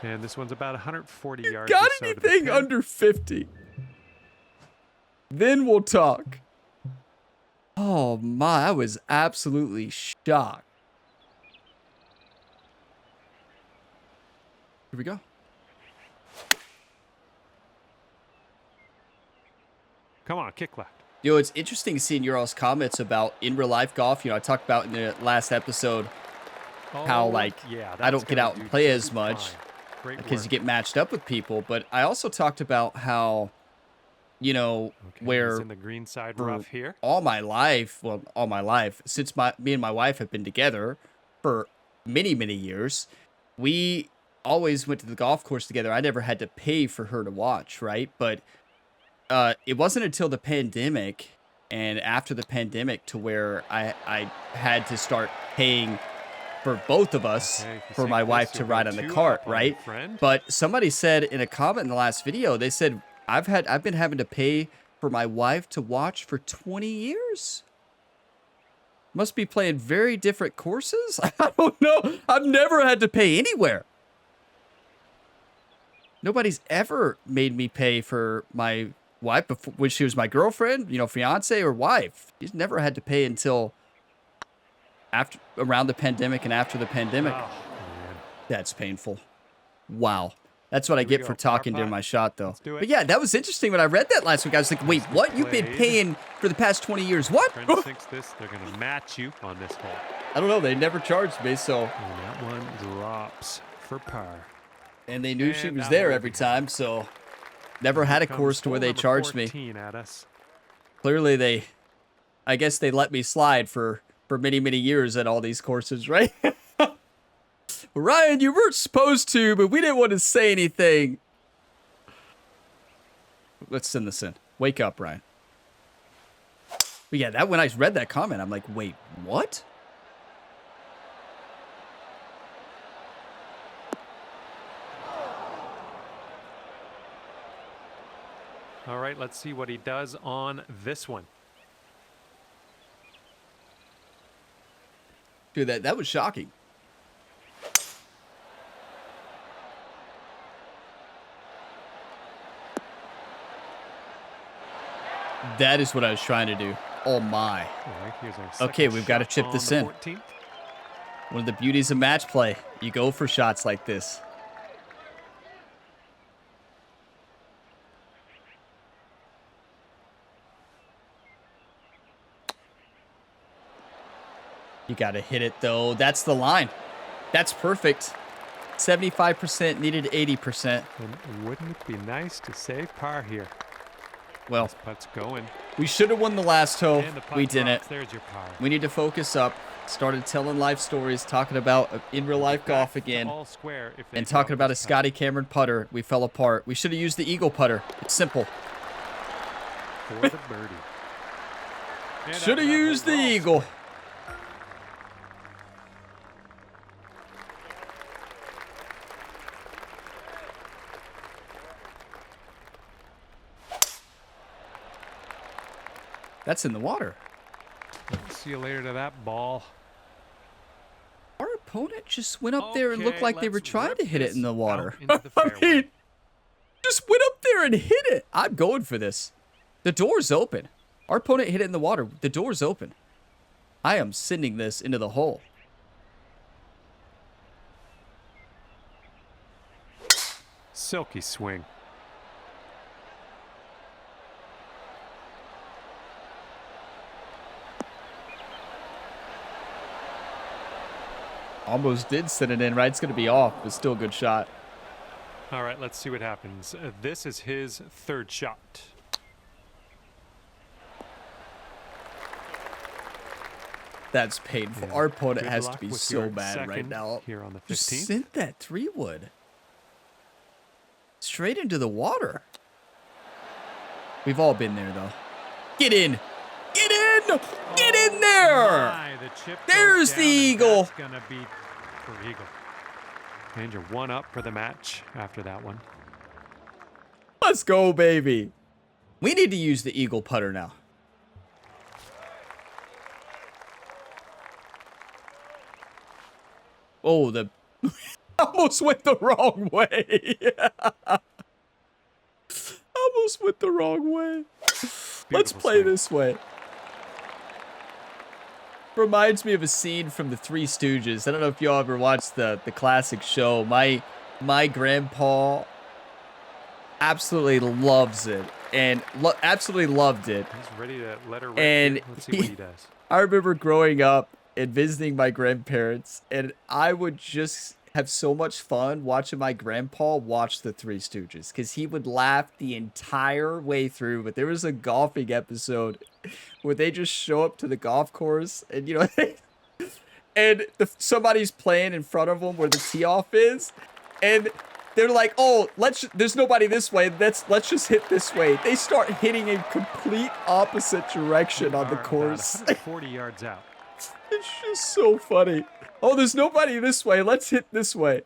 And this one's about 140 yards. Got anything under 50? Then we'll talk. Oh my, I was absolutely shocked. Here we go. Come on, kick left. Yo, it's interesting seeing your all's comments about in real life golf. I talked about in the last episode how, like, I don't get out and play as much because you get matched up with people. But I also talked about how, where in the green side rough here. All my life, since me and my wife have been together for many, many years, we always went to the golf course together. I never had to pay for her to watch, right? But it wasn't until the pandemic and after the pandemic to where I had to start paying for both of us, for my wife to ride on the cart, right? But somebody said in a comment in the last video, they said, I've been having to pay for my wife to watch for 20 years. Must be playing very different courses. I don't know. I've never had to pay anywhere. Nobody's ever made me pay for my wife before, when she was my girlfriend, fiance or wife. She's never had to pay until around the pandemic and after the pandemic. Oh, that's painful. Wow. That's what I get for talking during my shot, though. But yeah, that was interesting when I read that last week. I was like, wait, what? You've been paying for the past 20 years. What? Friend thinks this, they're going to match you on this hole. I don't know. They never charged me, so. And that one drops for par. And they knew she was there every time, so never had a course to where they charged me. Clearly, I guess they let me slide for many, many years at all these courses, right? Ryan, you weren't supposed to, but we didn't want to say anything. Let's send this in. Wake up, Ryan. But yeah, when I read that comment, I'm like, wait, what? All right, let's see what he does on this one. Dude, that was shocking. That is what I was trying to do. Oh my. Okay, we've got to chip this in. 14th. One of the beauties of match play. You go for shots like this. You got to hit it, though. That's the line. That's perfect. 75% needed 80%. And wouldn't it be nice to save par here? Well, this putt's going. We should have won the last hole. We didn't. There's your par. We need to focus up. Started telling life stories, talking about in real life golf again, and talking about a Scotty Cameron putter. We fell apart. We should have used the eagle putter. It's simple. For the birdie. Should have used the eagle. That's in the water. See you later to that ball. Our opponent just went up there and looked like they were trying to hit it in the water. I mean, just went up there and hit it. I'm going for this. The door's open. Our opponent hit it in the water. The door's open. I am sending this into the hole. Silky swing. Almost did send it in, right? It's going to be off, but still a good shot. All right, let's see what happens. This is his third shot. That's painful. Yeah. Our opponent Good has luck to be with so your mad right second now. Here on the 15th. Just sent that 3-wood. Straight into the water. We've all been there, though. Get in! Get in! Get in there! There's the eagle. That's gonna be for eagle. And you're 1 up for the match after that one. Let's go, baby. We need to use the eagle putter now. Oh, the almost went the wrong way. Almost went the wrong way. Let's play this way. Reminds me of a scene from the Three Stooges. I don't know if y'all ever watched the classic show. My grandpa absolutely loves it and absolutely loved it. He's ready to let her rip. And Let's see what he does. I remember growing up and visiting my grandparents, and I would just have so much fun watching my grandpa watch the Three Stooges because he would laugh the entire way through. But there was a golfing episode where they just show up to the golf course, and you know, and somebody's playing in front of them where the tee off is, and they're like, "Oh, there's nobody this way. Let's just hit this way." They start hitting in complete opposite direction on the course. 40 yards out. It's just so funny. Oh, there's nobody this way. Let's hit this way.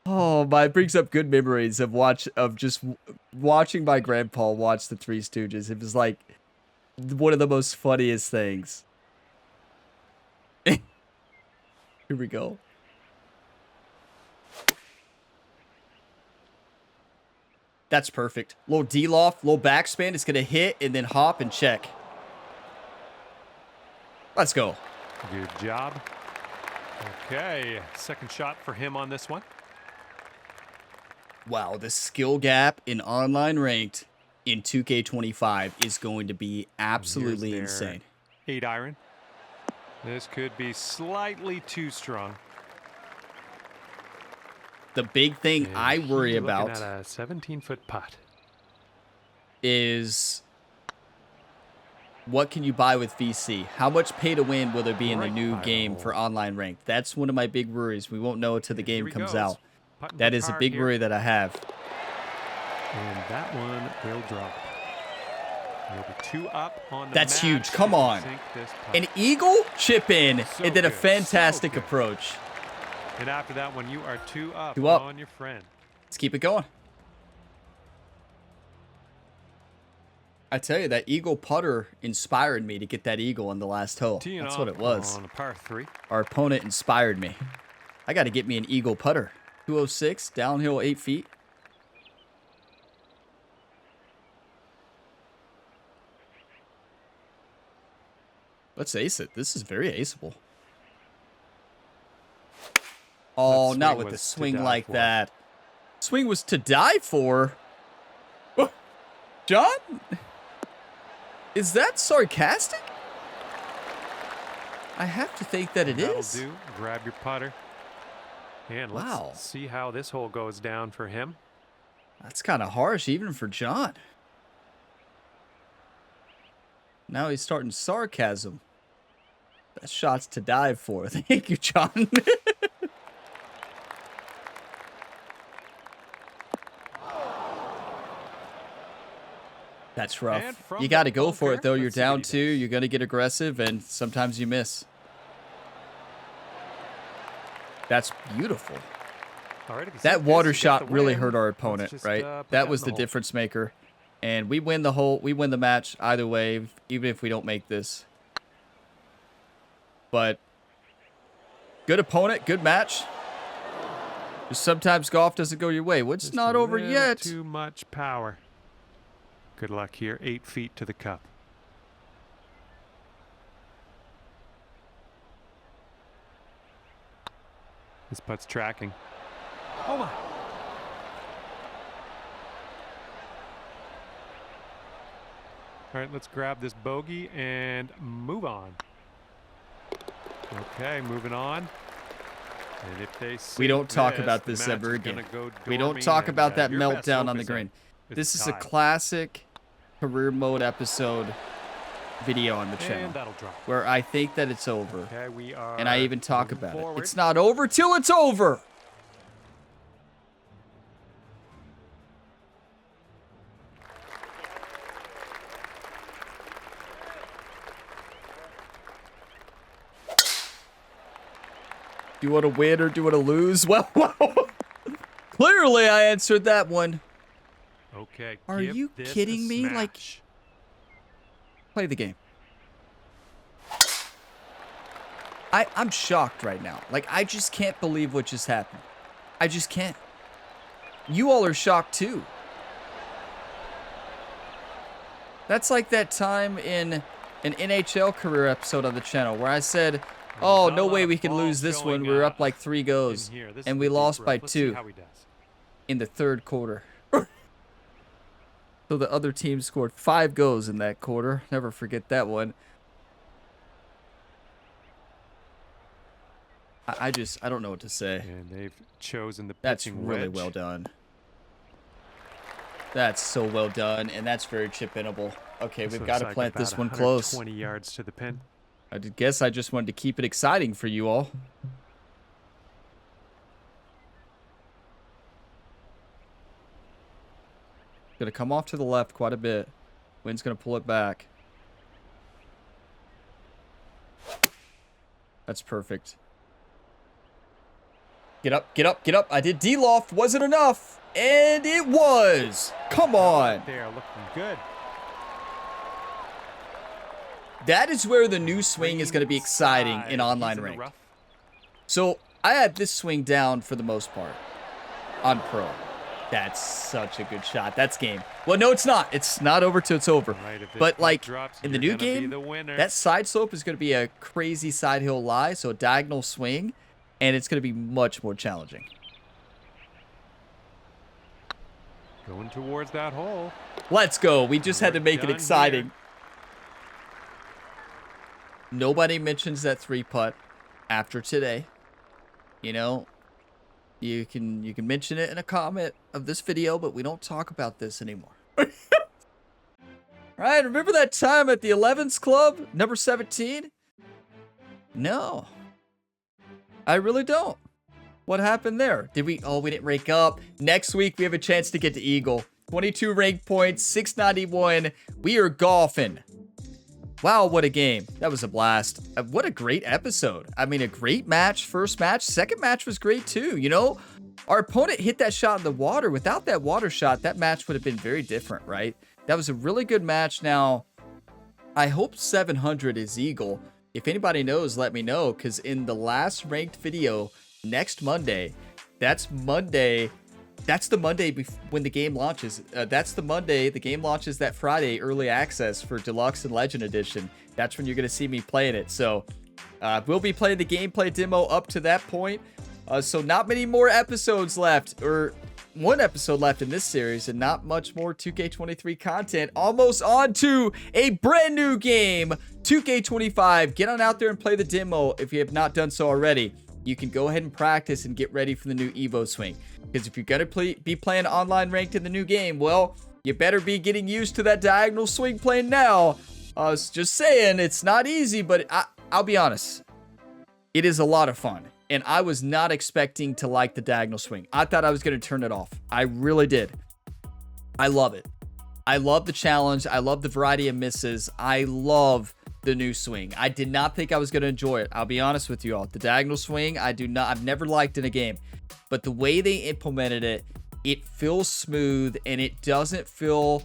Oh, it brings up good memories of just watching my grandpa watch the Three Stooges. It was like one of the most funniest things. Here we go. That's perfect. Little D-loft, little backspin. It's going to hit and then hop and check. Let's go. Good job. Okay, second shot for him on this one. Wow, the skill gap in online ranked in 2K25 is going to be absolutely insane. 8-iron. This could be slightly too strong. The big thing And I worry he's about looking at a 17-foot putt. is what can you buy with VC? How much pay to win will there be in the new game for online ranked? That's one of my big worries. We won't know until the game comes out. That is a big worry that I have. And that one will drop. We'll be 2 up on the That's match huge. Come on. An eagle chip in and then a fantastic approach. And after that one, you are 2 up, 2 up on your friend. Let's keep it going. I tell you, that eagle putter inspired me to get that eagle on the last hole. Teeing That's what off it was. on a par 3. Our opponent inspired me. I got to get me an eagle putter. 206, downhill 8 feet. Let's ace it. This is very aceable. Oh, not with the swing like that. Swing was to die for. John? Is that sarcastic? I have to think that it is. That'll do. Grab your putter. And let's see how this hole goes down for him. That's kind of harsh, even for John. Now he's starting sarcasm. That shot's to die for. Thank you, John. That's rough. You got to go for it, though. You're down 2. You're going to get aggressive, and sometimes you miss. That's beautiful. That water shot really hurt our opponent, right? That was the difference maker. And we win the match either way, even if we don't make this. But good opponent, good match. Just sometimes golf doesn't go your way. It's not over yet. Too much power. Good luck here. 8 feet to the cup. This putt's tracking. Oh my. All right, let's grab this bogey and move on. Okay, moving on. And if they we don't talk about this ever again. We don't talk about that meltdown on the green. This is a classic career mode episode video on the channel where I think that it's over. Okay, we are and I even talk about it. It's not over till it's over. Do you want to win or do you want to lose? Well, clearly I answered that one. Okay. Are you kidding me? Like, play the game. I'm shocked right now. Like, I just can't believe what just happened. I just can't. You all are shocked too. That's like that time in an NHL career episode on the channel where I said, oh, no way we can lose this one. We were up like 3 goes, and we lost by 2 in the 3rd quarter. So the other team scored 5 goals in that quarter. Never forget that one. I don't know what to say. And they've chosen the That's pitching really wedge. well done. That's so well done, and that's very chip-inable. Okay, we've got to plant this one close. 20 yards to the pin. I guess I just wanted to keep it exciting for you all. Gonna come off to the left quite a bit. Wind's gonna pull it back. That's perfect. Get up, get up, get up. I did D-loft. Wasn't enough. And it was. Come on. They are looking good. That is where the new swing is going to be exciting in online ranked. So I had this swing down for the most part on pro. That's such a good shot. That's game. Well, no, it's not. It's not over till it's over. But like in the new game, that side slope is going to be a crazy side hill lie, so a diagonal swing, and it's going to be much more challenging. Going towards that hole. Let's go. We just had to make it exciting. Here. Nobody mentions that 3-putt after today. You know, you can mention it in a comment of this video, but we don't talk about this anymore. Right? Remember that time at the 11s club, number 17? No. I really don't. What happened there? Did we? Oh, we didn't rank up. Next week, we have a chance to get to Eagle. 22 rank points, 691. We are golfing. Wow, what a game. That was a blast. What a great episode. I mean, a great match, first match. Second match was great too. You know, our opponent hit that shot in the water. Without that water shot, that match would have been very different, right? That was a really good match. Now, I hope 700 is Eagle. If anybody knows, let me know, because in the last ranked video next Monday, that's the Monday when the game launches. That's the Monday. The game launches that Friday, early access for Deluxe and Legend Edition. That's when you're going to see me playing it. So we'll be playing the gameplay demo up to that point. So not many more episodes left, or 1 episode left in this series, and not much more 2K23 content. Almost on to a brand new game, 2K25. Get on out there and play the demo if you have not done so already. You can go ahead and practice and get ready for the new Evo swing. Because if you're going to be playing online ranked in the new game, well, you better be getting used to that diagonal swing playing now. I was just saying, it's not easy, but I'll be honest. It is a lot of fun. And I was not expecting to like the diagonal swing. I thought I was going to turn it off. I really did. I love it. I love the challenge. I love the variety of misses. I love the new swing. I did not think I was going to enjoy it. I'll be honest with you all. The diagonal swing, I've never liked in a game. But the way they implemented it, it feels smooth and it doesn't feel,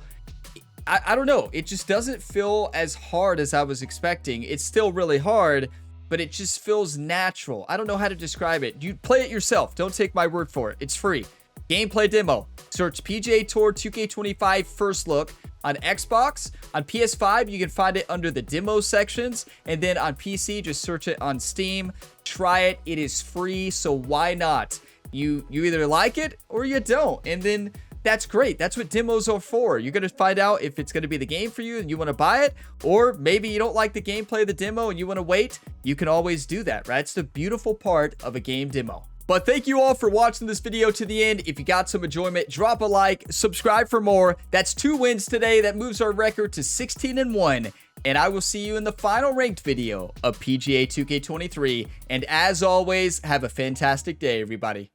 I don't know. It just doesn't feel as hard as I was expecting. It's still really hard, but it just feels natural. I don't know how to describe it. You play it yourself. Don't take my word for it. It's free. Gameplay demo. Search PGA Tour 2K25 first look. On Xbox, on PS5, you can find it under the demo sections. And then on PC, just search it on Steam. Try it. It is free, so why not? You either like it or you don't. And then that's great. That's what demos are for. You're going to find out if it's going to be the game for you and you want to buy it. Or maybe you don't like the gameplay of the demo and you want to wait. You can always do that, right? It's the beautiful part of a game demo. But thank you all for watching this video to the end. If you got some enjoyment, drop a like, subscribe for more. That's 2 wins today. That moves our record to 16-1. And I will see you in the final ranked video of PGA 2K23. And as always, have a fantastic day, everybody.